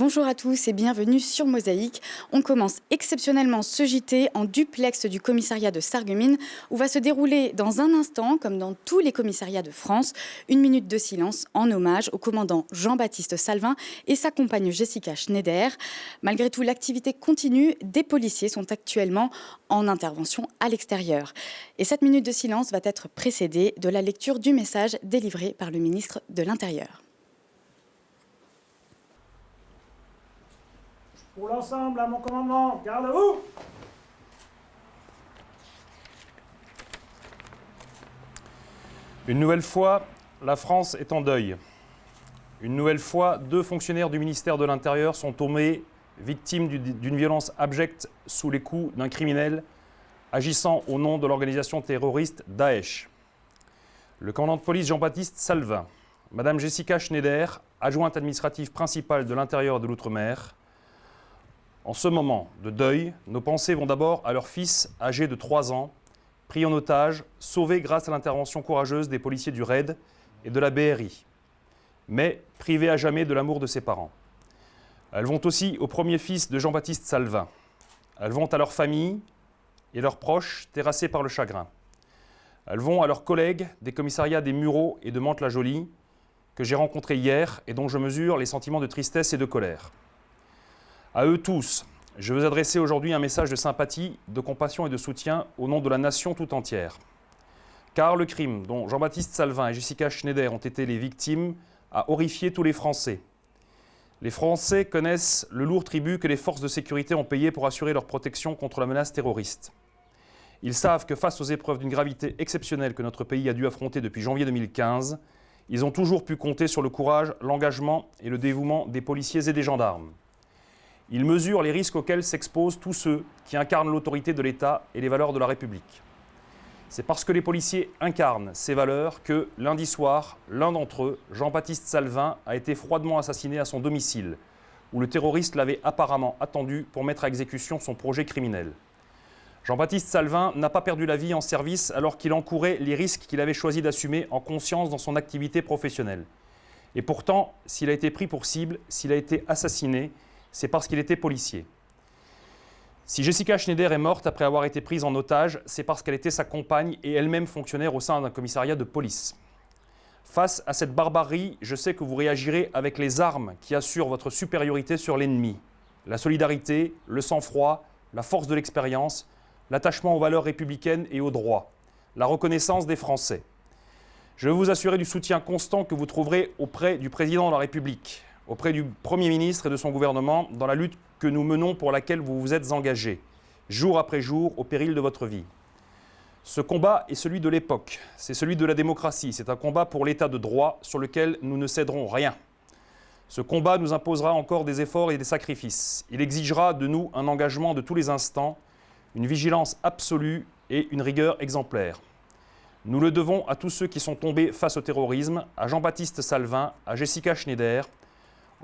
Bonjour à tous et bienvenue sur Mosaïque. On commence exceptionnellement ce JT en duplex du commissariat de Sarreguemines où va se dérouler dans un instant, comme dans tous les commissariats de France, une minute de silence en hommage au commandant Jean-Baptiste Salvin et sa compagne Jessica Schneider. Malgré tout, l'activité continue. Des policiers sont actuellement en intervention à l'extérieur. Et cette minute de silence va être précédée de la lecture du message délivré par le ministre de l'Intérieur. Pour l'ensemble, à mon commandement, garde-vous! Une nouvelle fois, la France est en deuil. Une nouvelle fois, 2 fonctionnaires du ministère de l'Intérieur sont tombés victimes d'une violence abjecte sous les coups d'un criminel agissant au nom de l'organisation terroriste Daesh. Le commandant de police Jean-Baptiste Salvin, Madame Jessica Schneider, adjointe administrative principale de l'Intérieur et de l'Outre-mer. En ce moment de deuil, nos pensées vont d'abord à leur fils âgé de 3 ans, pris en otage, sauvé grâce à l'intervention courageuse des policiers du RAID et de la BRI, mais privé à jamais de l'amour de ses parents. Elles vont aussi au premier fils de Jean-Baptiste Salvin. Elles vont à leur famille et leurs proches terrassés par le chagrin. Elles vont à leurs collègues des commissariats des Mureaux et de Mantes-la-Jolie que j'ai rencontrés hier et dont je mesure les sentiments de tristesse et de colère. À eux tous, je veux adresser aujourd'hui un message de sympathie, de compassion et de soutien au nom de la nation tout entière. Car le crime dont Jean-Baptiste Salvin et Jessica Schneider ont été les victimes a horrifié tous les Français. Les Français connaissent le lourd tribut que les forces de sécurité ont payé pour assurer leur protection contre la menace terroriste. Ils savent que face aux épreuves d'une gravité exceptionnelle que notre pays a dû affronter depuis janvier 2015, ils ont toujours pu compter sur le courage, l'engagement et le dévouement des policiers et des gendarmes. Ils mesurent les risques auxquels s'exposent tous ceux qui incarnent l'autorité de l'État et les valeurs de la République. C'est parce que les policiers incarnent ces valeurs que, lundi soir, l'un d'entre eux, Jean-Baptiste Salvin, a été froidement assassiné à son domicile, où le terroriste l'avait apparemment attendu pour mettre à exécution son projet criminel. Jean-Baptiste Salvin n'a pas perdu la vie en service alors qu'il encourait les risques qu'il avait choisi d'assumer en conscience dans son activité professionnelle. Et pourtant, s'il a été pris pour cible, s'il a été assassiné, c'est parce qu'il était policier. Si Jessica Schneider est morte après avoir été prise en otage, c'est parce qu'elle était sa compagne et elle-même fonctionnaire au sein d'un commissariat de police. Face à cette barbarie, je sais que vous réagirez avec les armes qui assurent votre supériorité sur l'ennemi. La solidarité, le sang-froid, la force de l'expérience, l'attachement aux valeurs républicaines et aux droits, la reconnaissance des Français. Je veux vous assurer du soutien constant que vous trouverez auprès du président de la République, auprès du Premier ministre et de son gouvernement dans la lutte que nous menons pour laquelle vous vous êtes engagés, jour après jour, au péril de votre vie. Ce combat est celui de l'époque, c'est celui de la démocratie, c'est un combat pour l'état de droit sur lequel nous ne céderons rien. Ce combat nous imposera encore des efforts et des sacrifices. Il exigera de nous un engagement de tous les instants, une vigilance absolue et une rigueur exemplaire. Nous le devons à tous ceux qui sont tombés face au terrorisme, à Jean-Baptiste Salvin, à Jessica Schneider.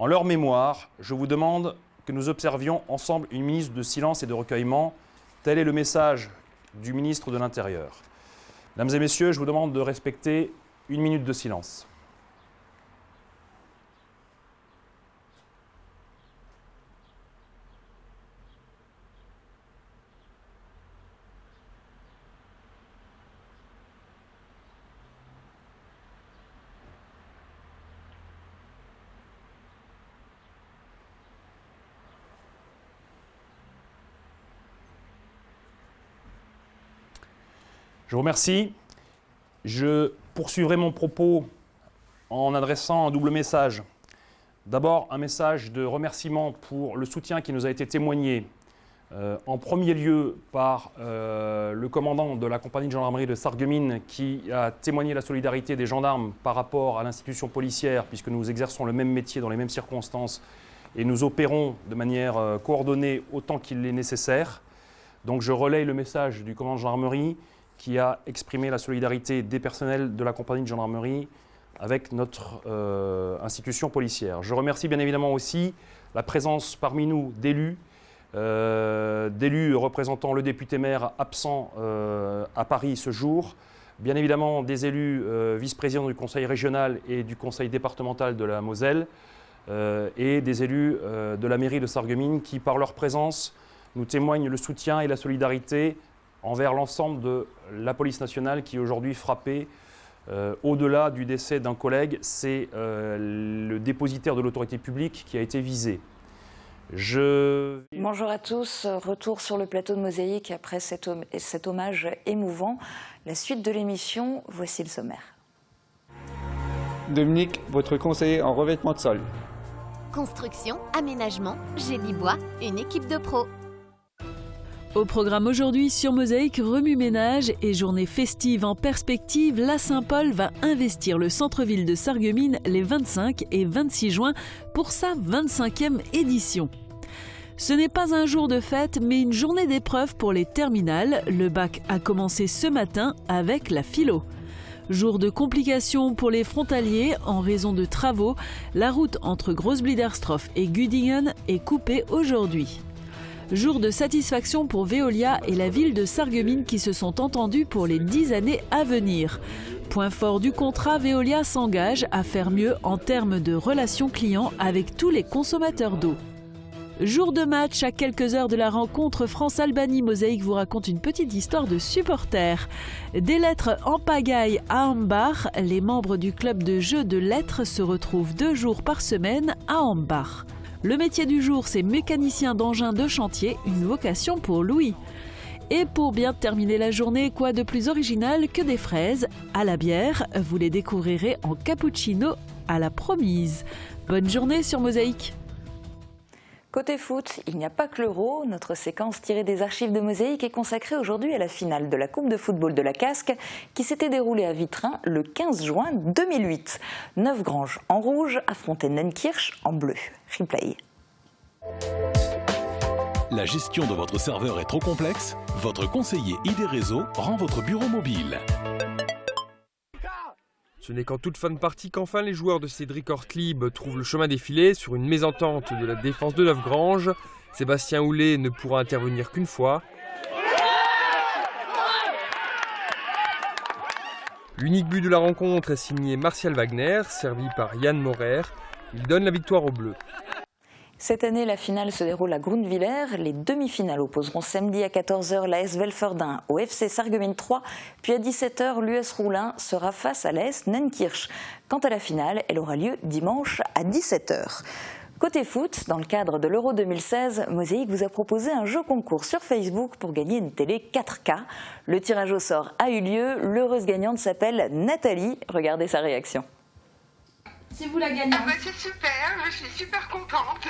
En leur mémoire, je vous demande que nous observions ensemble une minute de silence et de recueillement. Tel est le message du ministre de l'Intérieur. Mesdames et messieurs, je vous demande de respecter une minute de silence. Je vous remercie. Je poursuivrai mon propos en adressant un double message. D'abord, un message de remerciement pour le soutien qui nous a été témoigné en premier lieu par le commandant de la compagnie de gendarmerie de Sarreguemines qui a témoigné la solidarité des gendarmes par rapport à l'institution policière puisque nous exerçons le même métier dans les mêmes circonstances et nous opérons de manière coordonnée autant qu'il est nécessaire. Donc je relaye le message du commandant de gendarmerie qui a exprimé la solidarité des personnels de la compagnie de gendarmerie avec notre institution policière. Je remercie bien évidemment aussi la présence parmi nous d'élus représentant le député-maire absent à Paris ce jour, bien évidemment des élus vice-présidents du conseil régional et du conseil départemental de la Moselle, et des élus de la mairie de Sarreguemines qui, par leur présence, nous témoignent le soutien et la solidarité envers l'ensemble de la police nationale qui est aujourd'hui frappée. Au-delà du décès d'un collègue, c'est le dépositaire de l'autorité publique qui a été visé. Bonjour à tous, retour sur le plateau de Mosaïque après cet hommage émouvant. La suite de l'émission, voici le sommaire. Dominique, votre conseiller en revêtement de sol. Construction, aménagement, génie bois, une équipe de pros. Au programme aujourd'hui sur Mosaïque, remue-ménage et journée festive en perspective, la Saint-Paul va investir le centre-ville de Sarreguemines les 25 et 26 juin pour sa 25e édition. Ce n'est pas un jour de fête, mais une journée d'épreuve pour les terminales. Le bac a commencé ce matin avec la philo. Jour de complications pour les frontaliers en raison de travaux. La route entre Großbliederstroff et Güdingen est coupée aujourd'hui. Jour de satisfaction pour Veolia et la ville de Sarreguemines qui se sont entendus pour les 10 années à venir. Point fort du contrat, Veolia s'engage à faire mieux en termes de relations clients avec tous les consommateurs d'eau. Jour de match, à quelques heures de la rencontre France-Albanie, Mosaïque vous raconte une petite histoire de supporters. Des lettres en pagaille à Ambach, les membres du club de jeux de lettres se retrouvent 2 jours par semaine à Ambach. Le métier du jour, c'est mécanicien d'engins de chantier, une vocation pour Louis. Et pour bien terminer la journée, quoi de plus original que des fraises à la bière? Vous les découvrirez en cappuccino à la promise. Bonne journée sur Mosaïque. Côté foot, il n'y a pas que l'Euro. Notre séquence tirée des archives de Mosaïque est consacrée aujourd'hui à la finale de la Coupe de football de la Casque qui s'était déroulée à Vitrin le 15 juin 2008. Neufgrange en rouge affrontait Nenkirch en bleu. Replay. La gestion de votre serveur est trop complexe? Votre conseiller ID Réseau rend votre bureau mobile. Ce n'est qu'en toute fin de partie qu'enfin les joueurs de Cédric Ortlieb trouvent le chemin des filets sur une mésentente de la défense de Neufgrange. Sébastien Houlet ne pourra intervenir qu'une fois. L'unique but de la rencontre est signé Martial Wagner, servi par Yann Morer. Il donne la victoire aux Bleus. Cette année, la finale se déroule à Grunwiller. Les demi-finales opposeront samedi à 14h l'AS Velferdin au FC Sarreguemines 3, puis à 17h, l'US Roulin sera face à l'AS Nenkirch. Quant à la finale, elle aura lieu dimanche à 17h. Côté foot, dans le cadre de l'Euro 2016, Mosaïque vous a proposé un jeu concours sur Facebook pour gagner une télé 4K. Le tirage au sort a eu lieu. L'heureuse gagnante s'appelle Nathalie. Regardez sa réaction. Si vous la gagnez. Ah bah c'est super, je suis super contente.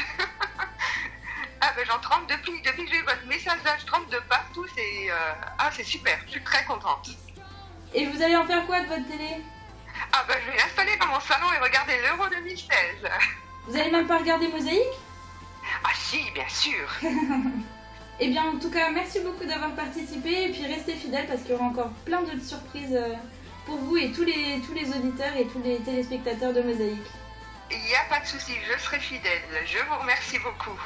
Ah bah j'en trempe depuis que j'ai votre message là, je trempe de partout, c'est super, je suis très contente. Et vous allez en faire quoi de votre télé? Ah bah je vais l'installer dans mon salon et regarder l'Euro 2016. Vous allez même pas regarder Mosaïque? Ah si, bien sûr. Eh bien en tout cas, merci beaucoup d'avoir participé et puis restez fidèles parce qu'il y aura encore plein d'autres surprises pour vous et tous les auditeurs et tous les téléspectateurs de Mosaïque. Il n'y a pas de souci, je serai fidèle. Je vous remercie beaucoup.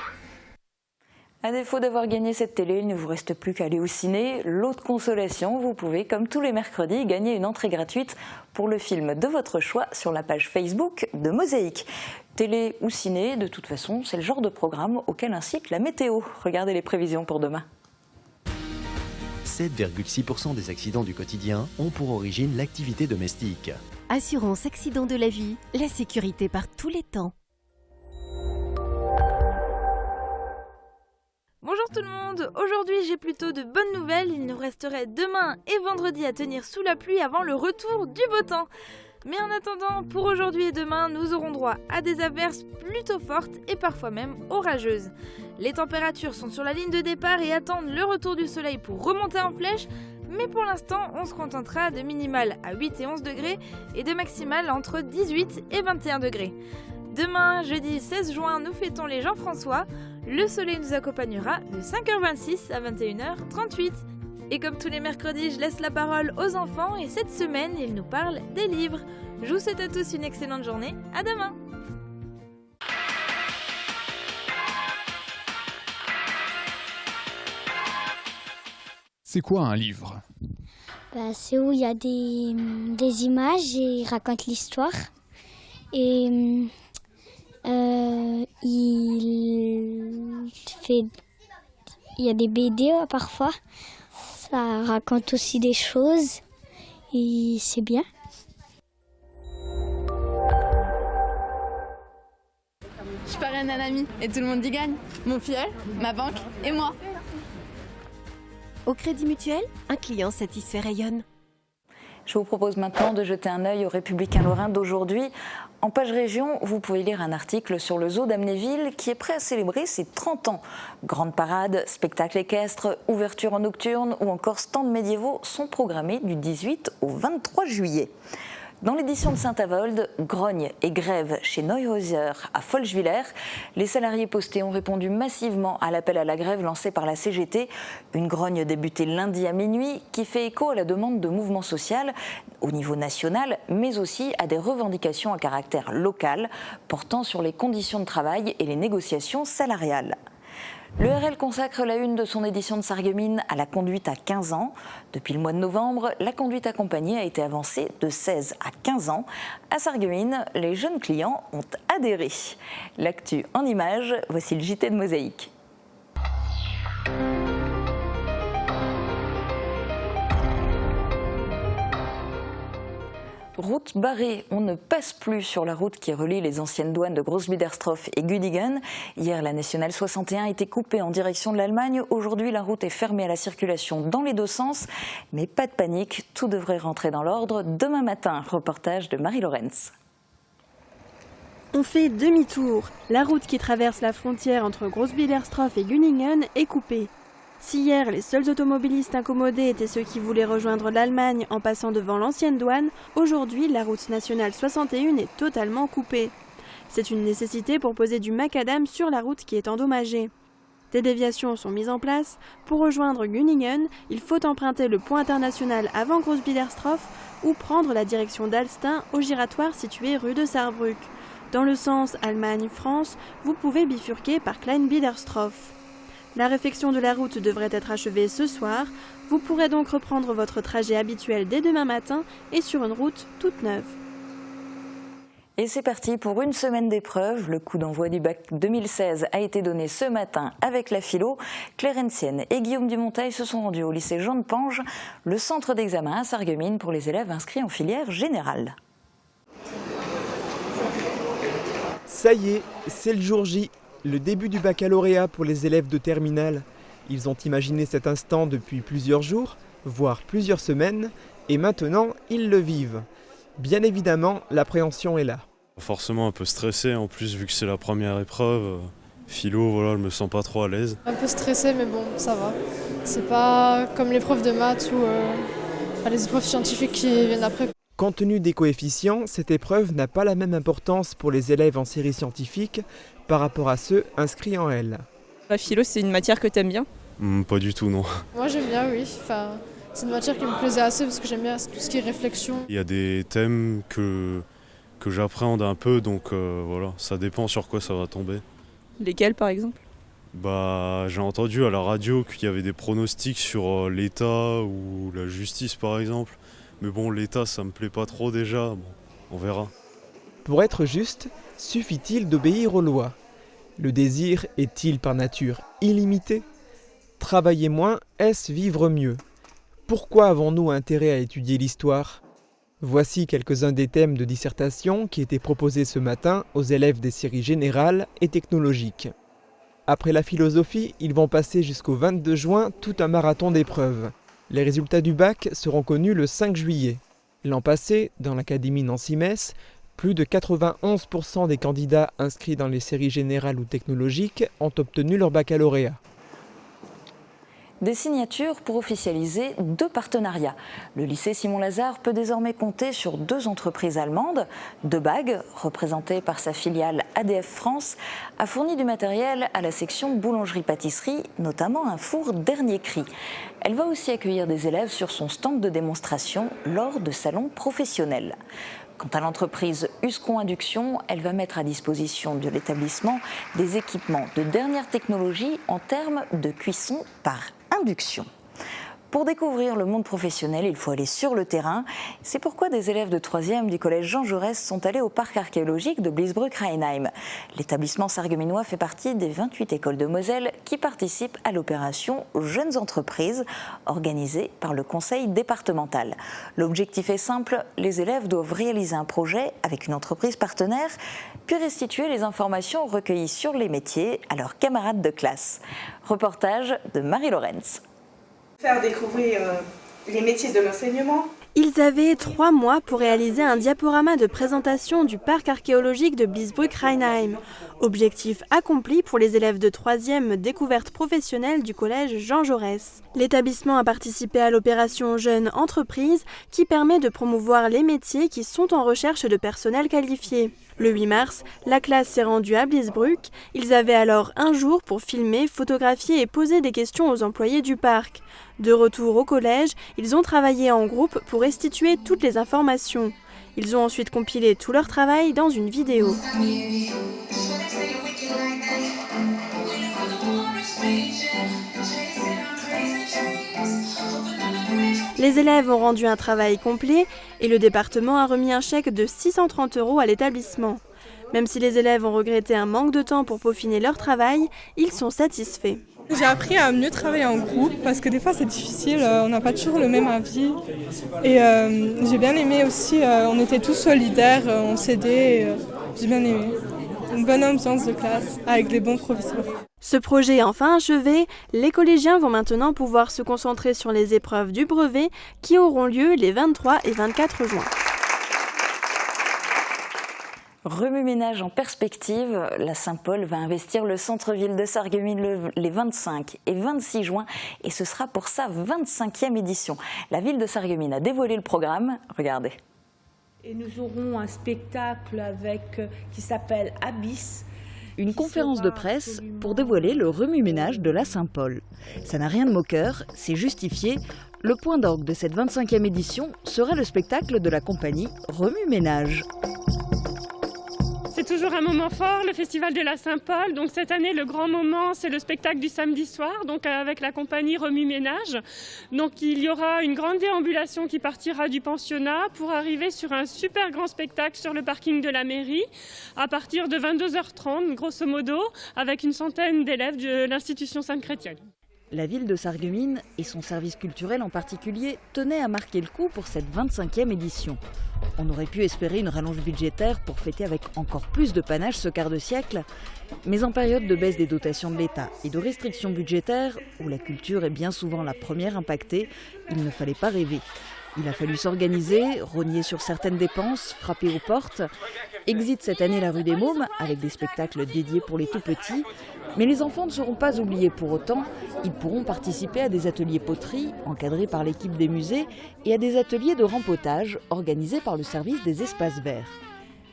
À défaut d'avoir gagné cette télé, il ne vous reste plus qu'à aller au ciné. L'autre consolation, vous pouvez, comme tous les mercredis, gagner une entrée gratuite pour le film de votre choix sur la page Facebook de Mosaïque. Télé ou ciné, de toute façon, c'est le genre de programme auquel incite la météo. Regardez les prévisions pour demain. 7,6% des accidents du quotidien ont pour origine l'activité domestique. Assurance accident de la vie, la sécurité par tous les temps. Bonjour tout le monde, aujourd'hui j'ai plutôt de bonnes nouvelles, il nous resterait demain et vendredi à tenir sous la pluie avant le retour du beau temps. Mais en attendant, pour aujourd'hui et demain, nous aurons droit à des averses plutôt fortes et parfois même orageuses. Les températures sont sur la ligne de départ et attendent le retour du soleil pour remonter en flèche, mais pour l'instant, on se contentera de minimales à 8 et 11 degrés et de maximales entre 18 et 21 degrés. Demain, jeudi 16 juin, nous fêtons les Jean-François. Le soleil nous accompagnera de 5h26 à 21h38. Et comme tous les mercredis, je laisse la parole aux enfants et cette semaine, ils nous parlent des livres. Je vous souhaite à tous une excellente journée. À demain! C'est quoi un livre? C'est où il y a des images et il raconte l'histoire. Et Il y a des BD parfois. Ça raconte aussi des choses et c'est bien. Je parraine un ami et tout le monde y gagne. Mon filleul, ma banque et moi. Au Crédit Mutuel, un client satisfait rayonne. Je vous propose maintenant de jeter un œil au Républicain Lorrain d'aujourd'hui. En page région, vous pouvez lire un article sur le zoo d'Amnéville qui est prêt à célébrer ses 30 ans. Grande parade, spectacle équestre, ouverture en nocturne ou encore stands médiévaux sont programmés du 18 au 23 juillet. Dans l'édition de Saint-Avold, grogne et grève chez Neuhauser à Folchwiller. Les salariés postés ont répondu massivement à l'appel à la grève lancé par la CGT. Une grogne débutée lundi à minuit qui fait écho à la demande de mouvement social au niveau national, mais aussi à des revendications à caractère local portant sur les conditions de travail et les négociations salariales. Le RL consacre la une de son édition de Sarreguemines à la conduite à 15 ans. Depuis le mois de novembre, la conduite accompagnée a été avancée de 16 à 15 ans. À Sarreguemines, les jeunes clients ont adhéré. L'actu en images, voici le JT de Mosaïque. Route barrée, on ne passe plus sur la route qui relie les anciennes douanes de Großbiedersdorf et Güdingen. Hier, la nationale 61 a été coupée en direction de l'Allemagne. Aujourd'hui, la route est fermée à la circulation dans les deux sens. Mais pas de panique, tout devrait rentrer dans l'ordre demain matin. Reportage de Marie Lorenz. On fait demi-tour. La route qui traverse la frontière entre Großbiedersdorf et Güdingen est coupée. Si hier, les seuls automobilistes incommodés étaient ceux qui voulaient rejoindre l'Allemagne en passant devant l'ancienne douane, aujourd'hui, la route nationale 61 est totalement coupée. C'est une nécessité pour poser du macadam sur la route qui est endommagée. Des déviations sont mises en place. Pour rejoindre Güdingen, il faut emprunter le pont international avant Großbiedersdorf ou prendre la direction d'Alstin au giratoire situé rue de Saarbrück. Dans le sens Allemagne-France, vous pouvez bifurquer par Kleinbiedersdorf. La réfection de la route devrait être achevée ce soir. Vous pourrez donc reprendre votre trajet habituel dès demain matin et sur une route toute neuve. Et c'est parti pour une semaine d'épreuves. Le coup d'envoi du bac 2016 a été donné ce matin avec la philo. Claire Hensienne et Guillaume Dumonteil se sont rendus au lycée Jean de Pange, le centre d'examen à Sarreguemines pour les élèves inscrits en filière générale. Ça y est, c'est le jour J. Le début du baccalauréat pour les élèves de terminale. Ils ont imaginé cet instant depuis plusieurs jours, voire plusieurs semaines, et maintenant ils le vivent. Bien évidemment, l'appréhension est là. Forcément un peu stressé, en plus vu que c'est la première épreuve. Philo, voilà, je me sens pas trop à l'aise. Un peu stressé, mais bon, ça va. C'est pas comme l'épreuve de maths ou les épreuves scientifiques qui viennent après. Compte tenu des coefficients, cette épreuve n'a pas la même importance pour les élèves en série scientifique par rapport à ceux inscrits en L. La philo, c'est une matière que t'aimes bien ? Pas du tout, non. Moi j'aime bien, oui. Enfin, c'est une matière qui me plaisait assez parce que j'aime bien tout ce qui est réflexion. Il y a des thèmes que j'appréhende un peu, donc voilà, ça dépend sur quoi ça va tomber. Lesquels par exemple ? J'ai entendu à la radio qu'il y avait des pronostics sur l'État ou la justice par exemple. Mais bon, l'État, ça me plaît pas trop déjà, bon, on verra. Pour être juste, suffit-il d'obéir aux lois ? Le désir est-il par nature illimité ? Travailler moins, est-ce vivre mieux ? Pourquoi avons-nous intérêt à étudier l'histoire ? Voici quelques-uns des thèmes de dissertation qui étaient proposés ce matin aux élèves des séries générales et technologiques. Après la philosophie, ils vont passer jusqu'au 22 juin tout un marathon d'épreuves. Les résultats du bac seront connus le 5 juillet. L'an passé, dans l'Académie Nancy-Metz, plus de 91% des candidats inscrits dans les séries générales ou technologiques ont obtenu leur baccalauréat. Des signatures pour officialiser 2 partenariats. Le lycée Simon-Lazare peut désormais compter sur 2 entreprises allemandes. De Bag, représentée par sa filiale ADF France, a fourni du matériel à la section boulangerie-pâtisserie, notamment un four dernier cri. Elle va aussi accueillir des élèves sur son stand de démonstration lors de salons professionnels. Quant à l'entreprise Uscon Induction, elle va mettre à disposition de l'établissement des équipements de dernière technologie en termes de cuisson par induction. Pour découvrir le monde professionnel, il faut aller sur le terrain. C'est pourquoi des élèves de 3e du collège Jean Jaurès sont allés au parc archéologique de Bliesbruck-Rheinheim. L'établissement sarregueminois fait partie des 28 écoles de Moselle qui participent à l'opération Jeunes Entreprises, organisée par le conseil départemental. L'objectif est simple, les élèves doivent réaliser un projet avec une entreprise partenaire, puis restituer les informations recueillies sur les métiers à leurs camarades de classe. Reportage de Marie Lorenz. Faire découvrir les métiers de l'enseignement. Ils avaient 3 mois pour réaliser un diaporama de présentation du parc archéologique de Bliesbruck-Rheinheim. Objectif accompli pour les élèves de 3e découverte professionnelle du collège Jean Jaurès. L'établissement a participé à l'opération Jeunes Entreprises qui permet de promouvoir les métiers qui sont en recherche de personnel qualifié. Le 8 mars, la classe s'est rendue à Bliesbruck. Ils avaient alors un jour pour filmer, photographier et poser des questions aux employés du parc. De retour au collège, ils ont travaillé en groupe pour restituer toutes les informations. Ils ont ensuite compilé tout leur travail dans une vidéo. Les élèves ont rendu un travail complet et le département a remis un chèque de 630 € à l'établissement. Même si les élèves ont regretté un manque de temps pour peaufiner leur travail, ils sont satisfaits. J'ai appris à mieux travailler en groupe parce que des fois c'est difficile, on n'a pas toujours le même avis. Et j'ai bien aimé aussi, on était tous solidaires, on s'aidait, j'ai bien aimé. Une bonne ambiance de classe avec des bons professeurs. Ce projet enfin achevé, les collégiens vont maintenant pouvoir se concentrer sur les épreuves du brevet qui auront lieu les 23 et 24 juin. Remue-ménage en perspective, la Saint-Paul va investir le centre-ville de Sarreguemines les 25 et 26 juin et ce sera pour sa 25e édition. La ville de Sarreguemines a dévoilé le programme, regardez. Et nous aurons un spectacle qui s'appelle Abyss. Une conférence de presse pour dévoiler le remue-ménage de la Saint-Paul. Ça n'a rien de moqueur, c'est justifié. Le point d'orgue de cette 25e édition sera le spectacle de la compagnie Remue-ménage. C'est toujours un moment fort, le festival de la Saint-Paul. Donc cette année, le grand moment, c'est le spectacle du samedi soir, donc avec la compagnie Remue-ménage. Donc il y aura une grande déambulation qui partira du pensionnat pour arriver sur un super grand spectacle sur le parking de la mairie à partir de 22h30, grosso modo, avec une centaine d'élèves de l'institution Sainte-Chrétienne. La ville de Sarreguemines et son service culturel en particulier tenaient à marquer le coup pour cette 25e édition. On aurait pu espérer une rallonge budgétaire pour fêter avec encore plus de panache ce quart de siècle, mais en période de baisse des dotations de l'État et de restrictions budgétaires, où la culture est bien souvent la première impactée, il ne fallait pas rêver. Il a fallu s'organiser, rogner sur certaines dépenses, frapper aux portes. Exit cette année la rue des Mômes, avec des spectacles dédiés pour les tout-petits. Mais les enfants ne seront pas oubliés pour autant. Ils pourront participer à des ateliers poterie, encadrés par l'équipe des musées, et à des ateliers de rempotage, organisés par le service des espaces verts.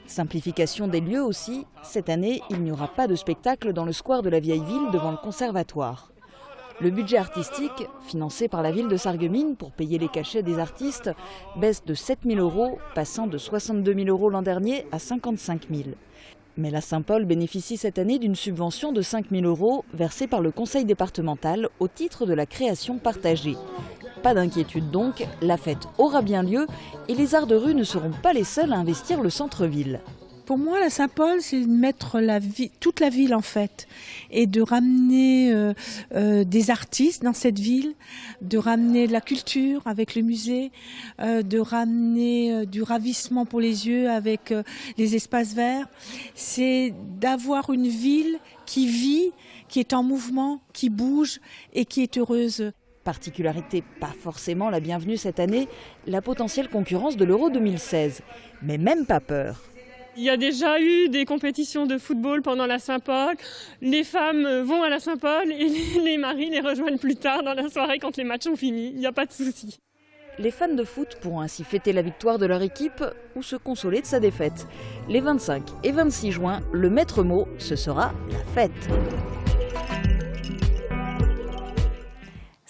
Simplification des lieux aussi. Cette année, il n'y aura pas de spectacle dans le square de la Vieille Ville devant le conservatoire. Le budget artistique, financé par la ville de Sarreguemines pour payer les cachets des artistes, baisse de 7 000 €, passant de 62 000 € l'an dernier à 55 000. Mais la Saint-Paul bénéficie cette année d'une subvention de 5 000 € versée par le conseil départemental au titre de la création partagée. Pas d'inquiétude donc, la fête aura bien lieu et les arts de rue ne seront pas les seuls à investir le centre-ville. Pour moi, la Saint-Paul, c'est de mettre toute la ville en fait et de ramener des artistes dans cette ville, de ramener de la culture avec le musée, de ramener du ravissement pour les yeux avec les espaces verts. C'est d'avoir une ville qui vit, qui est en mouvement, qui bouge et qui est heureuse. Particularité pas forcément la bienvenue cette année, la potentielle concurrence de l'Euro 2016. Mais même pas peur. Il y a déjà eu des compétitions de football pendant la Saint-Paul. Les femmes vont à la Saint-Paul et les maris les rejoignent plus tard dans la soirée quand les matchs ont fini. Il n'y a pas de souci. Les fans de foot pourront ainsi fêter la victoire de leur équipe ou se consoler de sa défaite. Les 25 et 26 juin, le maître mot, ce sera la fête.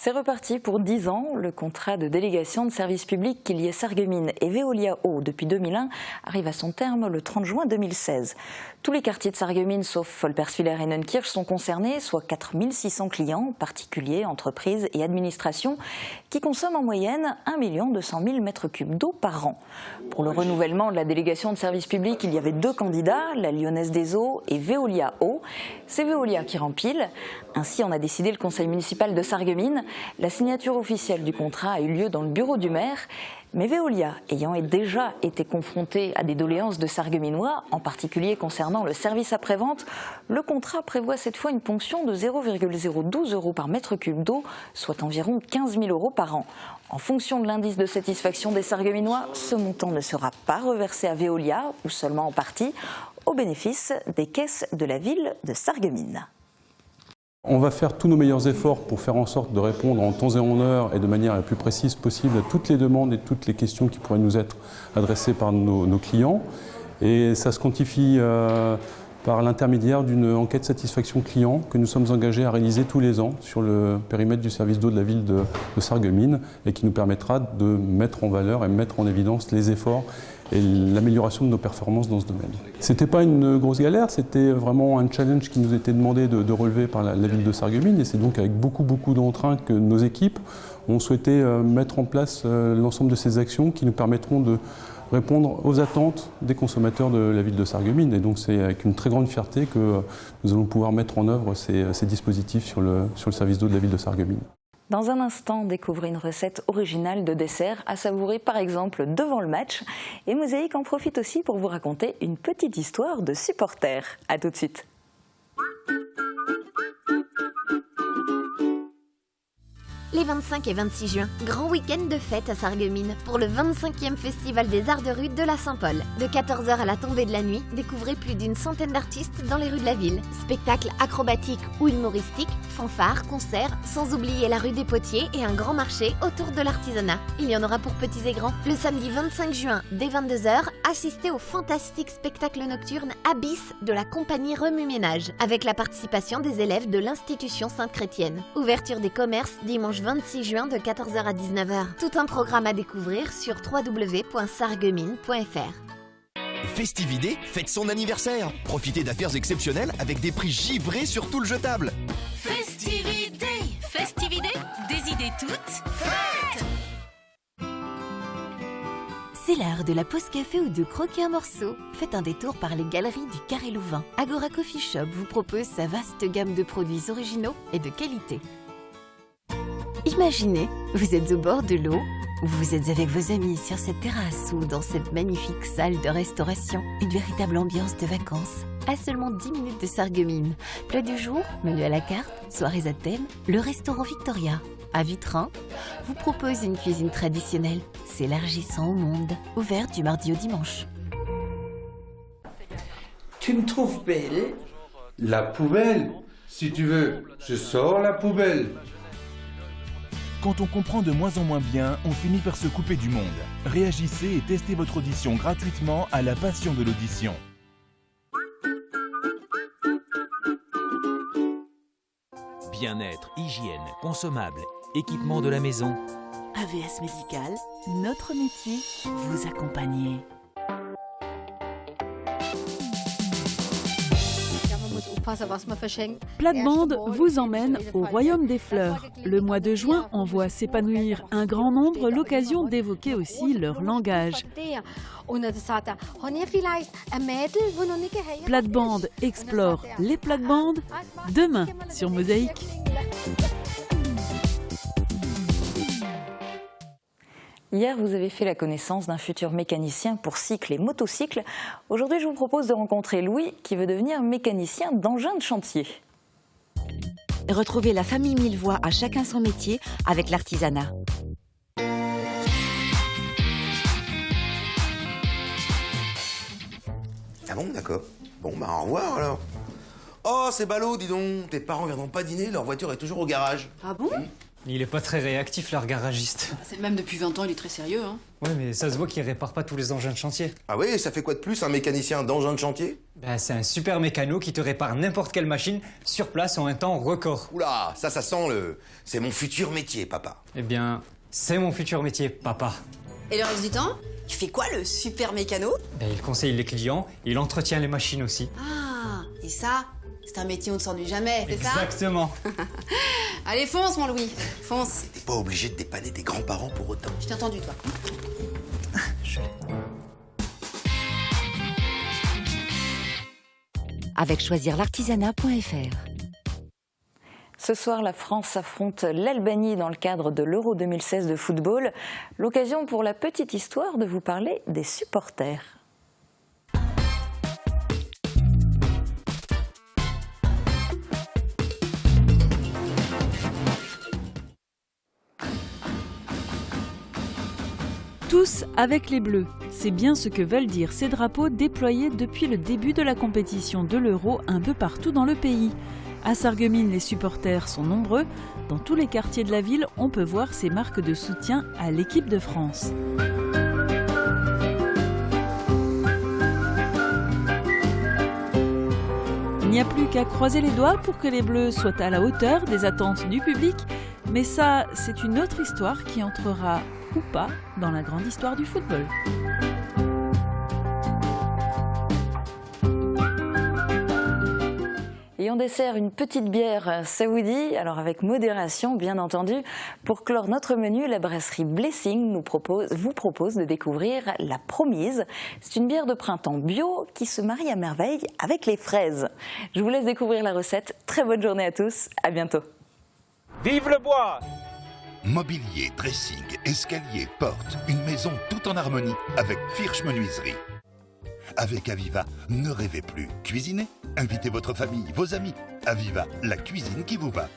C'est reparti pour 10 ans. Le contrat de délégation de service public qui liait Sarreguemines et Veolia Eau depuis 2001 arrive à son terme le 30 juin 2016. Tous les quartiers de Sarreguemines, sauf Volperswiller et Neunkirch, sont concernés, soit 4600 clients, particuliers, entreprises et administrations, qui consomment en moyenne 1 200 000 m3 d'eau par an. Pour le renouvellement de la délégation de service public, il y avait 2 candidats, la Lyonnaise des Eaux et Veolia Eau. C'est Veolia qui rempile. Ainsi en a décidé le conseil municipal de Sarreguemines. La signature officielle du contrat a eu lieu dans le bureau du maire. Mais Veolia, ayant déjà été confronté à des doléances de Sarregueminois, en particulier concernant le service après-vente, le contrat prévoit cette fois une ponction de 0,012 € par mètre cube d'eau, soit environ 15 000 € par an. En fonction de l'indice de satisfaction des Sarregueminois, ce montant ne sera pas reversé à Veolia, ou seulement en partie, au bénéfice des caisses de la ville de Sarreguemines. On va faire tous nos meilleurs efforts pour faire en sorte de répondre en temps et en heure et de manière la plus précise possible à toutes les demandes et toutes les questions qui pourraient nous être adressées par nos clients. Et ça se quantifie par l'intermédiaire d'une enquête satisfaction client que nous sommes engagés à réaliser tous les ans sur le périmètre du service d'eau de la ville de Sarreguemines et qui nous permettra de mettre en valeur et mettre en évidence les efforts et l'amélioration de nos performances dans ce domaine. C'était pas une grosse galère, c'était vraiment un challenge qui nous était demandé de relever par la ville de Sarreguemines et c'est donc avec beaucoup d'entrain que nos équipes ont souhaité mettre en place l'ensemble de ces actions qui nous permettront de répondre aux attentes des consommateurs de la ville de Sarreguemines. Et donc c'est avec une très grande fierté que nous allons pouvoir mettre en œuvre ces dispositifs sur le service d'eau de la ville de Sarreguemines. Dans un instant, découvrez une recette originale de dessert à savourer par exemple devant le match. Et Mosaïque en profite aussi pour vous raconter une petite histoire de supporters. A tout de suite. Les 25 et 26 juin, grand week-end de fête à Sarreguemines pour le 25e Festival des Arts de Rue de la Saint-Paul. De 14h à la tombée de la nuit, découvrez plus d'une centaine d'artistes dans les rues de la ville. Spectacles acrobatiques ou humoristiques, fanfares, concerts, sans oublier la rue des Potiers et un grand marché autour de l'artisanat. Il y en aura pour petits et grands. Le samedi 25 juin, dès 22h, assistez au fantastique spectacle nocturne Abyss de la compagnie Remue Ménage, avec la participation des élèves de l'institution Sainte-Chrétienne. Ouverture des commerces dimanche 26 juin de 14h à 19h. Tout un programme à découvrir sur www.sarreguemines.fr. Festivité fête son anniversaire. Profitez d'affaires exceptionnelles avec des prix givrés sur tout le jetable. Festivité, des idées toutes faites. C'est l'heure de la pause café ou de croquer un morceau. Faites un détour par les galeries du Carré Louvain. Agora Coffee Shop vous propose sa vaste gamme de produits originaux et de qualité. Imaginez, vous êtes au bord de l'eau, vous êtes avec vos amis sur cette terrasse ou dans cette magnifique salle de restauration. Une véritable ambiance de vacances, à seulement 10 minutes de Sarreguemines. Plat du jour, menu à la carte, soirées à thème, le restaurant Victoria, à Vitrin, vous propose une cuisine traditionnelle, s'élargissant au monde, ouverte du mardi au dimanche. Tu me trouves belle? La poubelle? Si tu veux, je sors la poubelle. Quand on comprend de moins en moins bien, on finit par se couper du monde. Réagissez et testez votre audition gratuitement à la Passion de l'audition. Bien-être, hygiène, consommables, équipement de la maison. AVS Médical, notre métier, vous accompagner. Plate-Bande vous emmène au Royaume des Fleurs. Le mois de juin envoie s'épanouir un grand nombre, l'occasion d'évoquer aussi leur langage. Plate-Bande explore les plates-bandes demain sur Mosaïque. Hier, vous avez fait la connaissance d'un futur mécanicien pour cycles et motocycles. Aujourd'hui, je vous propose de rencontrer Louis, qui veut devenir mécanicien d'engins de chantier. Retrouvez la famille Millevoye à chacun son métier avec l'artisanat. Ah bon, d'accord. Bon, bah au revoir alors. Oh, c'est ballot, dis donc. Tes parents viendront pas dîner, leur voiture est toujours au garage. Ah bon? Il est pas très réactif, leur garagiste. C'est même depuis 20 ans, il est très sérieux, hein. Ouais, mais ça se voit qu'il répare pas tous les engins de chantier. Ah oui, ça fait quoi de plus un mécanicien d'engin de chantier? Ben, c'est un super mécano qui te répare n'importe quelle machine sur place en un temps record. Oula, ça sent le... C'est mon futur métier, papa. Eh bien, c'est mon futur métier, papa. Et le reste du temps, il fait quoi, le super mécano? Ben, il conseille les clients, il entretient les machines aussi. Ah, et ça, c'est un métier où on ne s'ennuie jamais, c'est ça? Exactement. Allez, fonce, mon Louis, fonce. T'es pas obligé de dépanner tes grands-parents pour autant. Je t'ai entendu, toi. Avec choisirlartisanat.fr. Ce soir, la France affronte l'Albanie dans le cadre de l'Euro 2016 de football. L'occasion pour la petite histoire de vous parler des supporters. Tous avec les Bleus, c'est bien ce que veulent dire ces drapeaux déployés depuis le début de la compétition de l'Euro un peu partout dans le pays. À Sarreguemines, les supporters sont nombreux. Dans tous les quartiers de la ville, on peut voir ces marques de soutien à l'équipe de France. Il n'y a plus qu'à croiser les doigts pour que les Bleus soient à la hauteur des attentes du public. Mais ça, c'est une autre histoire qui entrera ou pas dans la grande histoire du football. Et on dessert une petite bière saoudi, alors avec modération bien entendu. Pour clore notre menu, la brasserie Blessing vous propose de découvrir la Promise. C'est une bière de printemps bio qui se marie à merveille avec les fraises. Je vous laisse découvrir la recette. Très bonne journée à tous, à bientôt. Vive le bois! Mobilier, dressing, escalier, porte, une maison tout en harmonie avec Firsch Menuiserie. Avec Aviva, ne rêvez plus. Cuisinez, invitez votre famille, vos amis. Aviva, la cuisine qui vous va.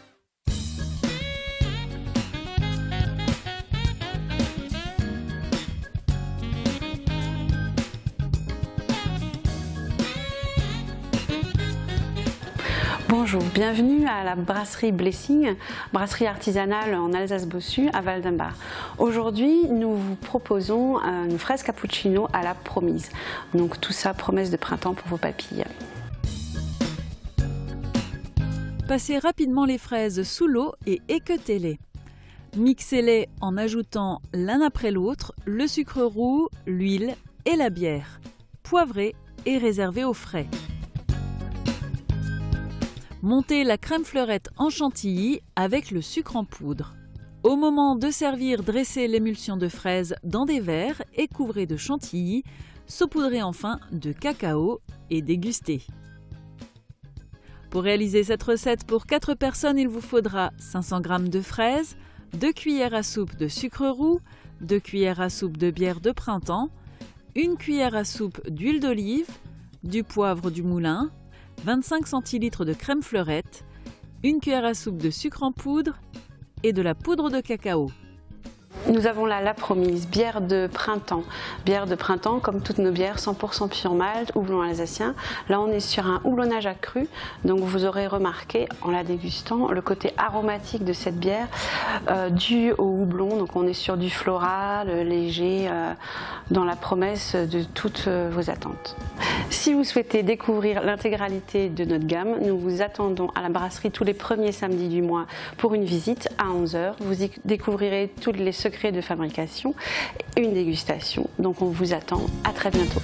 Bonjour, bienvenue à la brasserie Blessing, brasserie artisanale en Alsace-Bossu à Val-d'Ambard. Aujourd'hui, nous vous proposons une fraise cappuccino à la Promise. Donc tout ça, promesse de printemps pour vos papilles. Passez rapidement les fraises sous l'eau et équeutez-les. Mixez-les en ajoutant l'un après l'autre le sucre roux, l'huile et la bière. Poivrez et réservez au frais. Montez la crème fleurette en chantilly avec le sucre en poudre. Au moment de servir, dressez l'émulsion de fraises dans des verres et couvrez de chantilly, saupoudrez enfin de cacao et dégustez. Pour réaliser cette recette pour 4 personnes, il vous faudra 500 g de fraises, 2 cuillères à soupe de sucre roux, 2 cuillères à soupe de bière de printemps, 1 cuillère à soupe d'huile d'olive, du poivre du moulin, 25 centilitres de crème fleurette, 1 cuillère à soupe de sucre en poudre et de la poudre de cacao. Nous avons là la Promise, bière de printemps. Bière de printemps, comme toutes nos bières, 100% pure malt, houblon alsacien. Là, on est sur un houblonnage accru, donc vous aurez remarqué en la dégustant le côté aromatique de cette bière dû au houblon. Donc on est sur du floral, léger, dans la promesse de toutes vos attentes. Si vous souhaitez découvrir l'intégralité de notre gamme, nous vous attendons à la brasserie tous les premiers samedis du mois pour une visite à 11 h. Vous y découvrirez tous les secrets de fabrication et une dégustation. Donc on vous attend. À très bientôt.